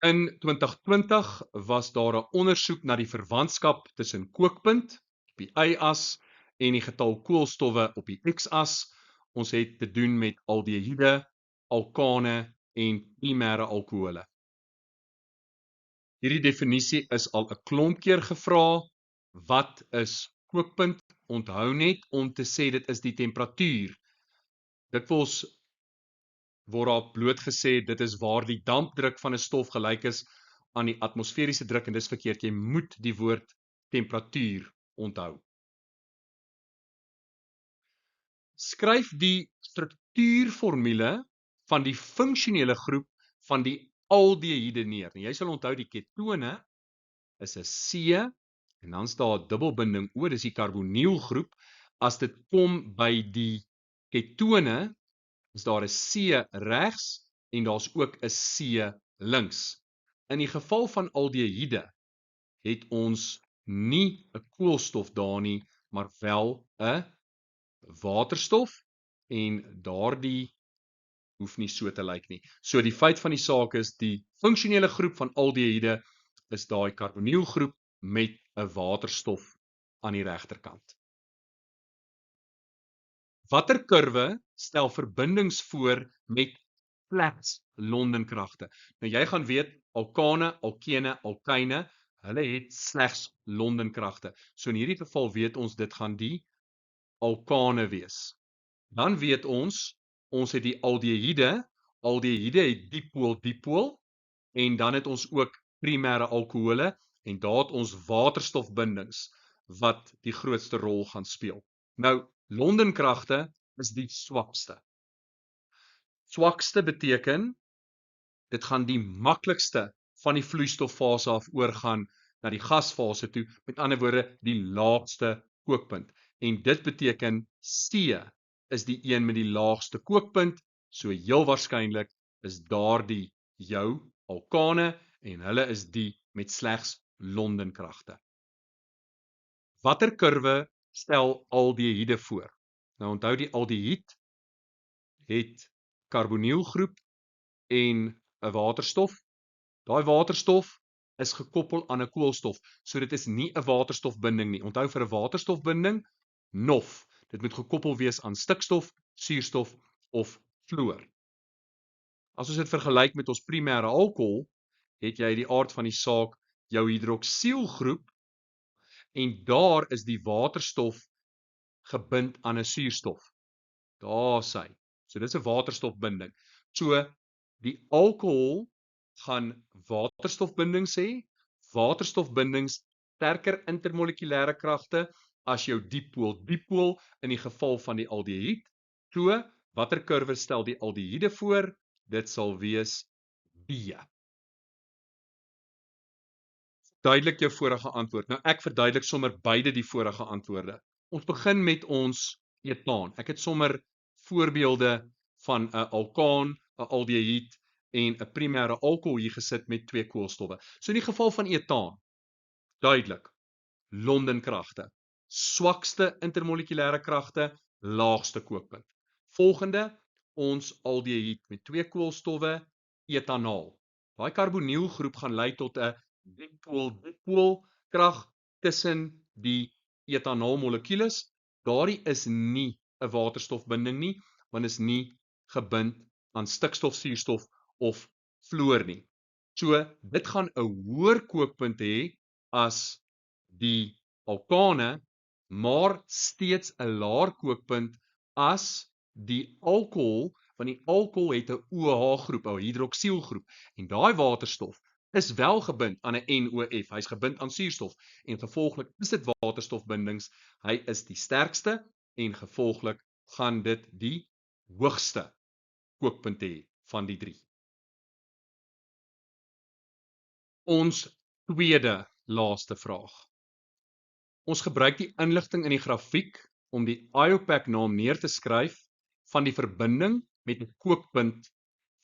In 2020 was daar 'n ondersoek na die verwantskap tussen kookpunt op die y-as en die getal koolstowwe op die x-as. Ons het te doen met aldehiede, alkane en primêre alkohole. Hierdie definisie is al 'n klomp keer gevra. Wat is kookpunt? Onthou net om te sê dit is die temperatuur. Dikwels word daar blootgesê dit is waar die dampdruk van 'n stof gelyk is aan die atmosferiese druk en dis verkeerd. Jy moet die woord temperatuur onthou. Skryf die struktuurformule van die funksionele groep van die aldehiede neer. En jy sal onthou die ketone is 'n C en dan's daar 'n dubbelbinding O, dis die karbonielgroep. As dit kom by die ketone, is daar 'n C regs en daar's ook 'n C links. In die geval van aldehiede het ons nie 'n koolstof daar nie, maar wel 'n waterstof en daardie hoef nie so te lyk nie. So die feit van die saak is die funksionele groep van aldehiede is daai karbonielgroep met 'n waterstof aan die regterkant. Watter kurwe stel verbindings voor met slegs Londenkragte? Nou jy gaan weet alkane, alkene, alkyne, hulle het slegs Londenkragte. So in hierdie geval weet ons dit gaan die alkane wees. Dan weet ons het die aldehiede. Aldehiede het dipool en dan het ons ook primêre alkohole en daar het ons waterstofbindings wat die grootste rol gaan speel. Nou Londenkragte is die swakste. Swakste beteken dit gaan die maklikste van die vloeistoffase af oorgaan na die gasfase toe, met ander woorde die laagste kookpunt. En dit beteken C is die een met die laagste kookpunt, so heel waarskynlik is daardie jou alkane en hulle is die met slegs Londenkragte. Watter kurwe stel aldehiede voor? Nou onthou die aldehied het karbonielgroep en 'n waterstof. Daai waterstof is gekoppel aan 'n koolstof, so dit is nie 'n waterstofbinding nie. Onthou vir 'n waterstofbinding, NOF. Dit moet gekoppel wees aan stikstof, suurstof of fluor. As ons dit vergelyk met ons primêre alkohol, het jy die aard van die saak jou hidroksielgroep en daar is die waterstof gebind aan 'n suurstof. Daar sy. So dis 'n waterstofbinding. So die alkohol gaan waterstofbindings hê. Waterstofbindings sterker intermolekulêre kragte as jou dipool in die geval van die aldehied. So watter kurwe stel die aldehiede voor? Dit sal wees B. Duidelik jou vorige antwoord. Nou ek verduidelik sommer beide die vorige antwoorde. Ons begin met ons etaan. Ek het sommer voorbeelde van 'n alkaan, 'n aldehied en 'n primêre alkohol hier gesit met twee koolstowwe. So in die geval van etaan, duidelik, Londenkragte, swakste intermolekulêre kragte, laagste kookpunt. Volgende, ons aldehied met twee koolstowwe, etanaal. Daai karbonielgroep gaan lei tot 'n dipool krag tussen die etanaalmolekules. Daardie is nie 'n waterstofbinding nie, want is nie gebind aan stikstof, suurstof of fluor nie. So dit gaan 'n hoër kookpunt hê as die alkane, maar steeds 'n laer kookpunt as die alkohol, want die alkohol het 'n OH groep, 'n hidroksielgroep, en daai waterstof is wel gebind aan 'n NOF. Hy's gebind aan suurstof en gevolglik is dit waterstofbindings. Hy is die sterkste en gevolglik gaan dit die hoogste kookpunt hê van die drie. Ons tweede laaste vraag. Ons gebruik die inligting in die grafiek om die IUPAC naam neer te skryf van die verbinding met 'n kookpunt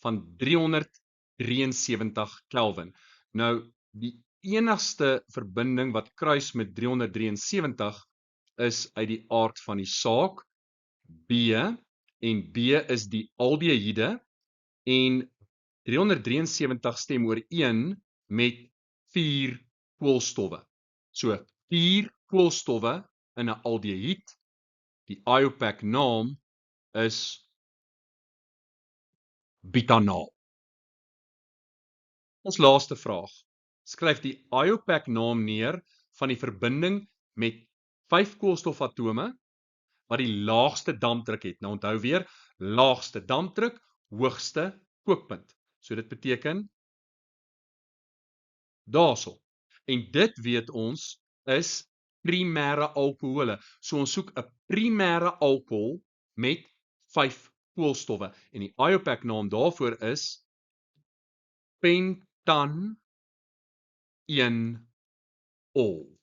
van 373 Kelvin. Nou, die enigste verbinding wat kruis met 373 is uit die aard van die saak B, en B is die aldehiede en 373 stem ooreen met 4 koolstowwe. So 4 koolstowwe in 'n aldehied. Die IUPAC naam is butanaal. Ons laaste vraag. Skryf die IUPAC naam neer van die verbinding met 5 koolstofatome wat die laagste dampdruk het. Nou onthou weer, laagste dampdruk, hoogste kookpunt. So dit beteken daarso. En dit weet ons is primêre alkohole. So ons soek 'n primêre alkohol met 5 koolstowwe en die IUPAC naam daarvoor is pentan 1-ol.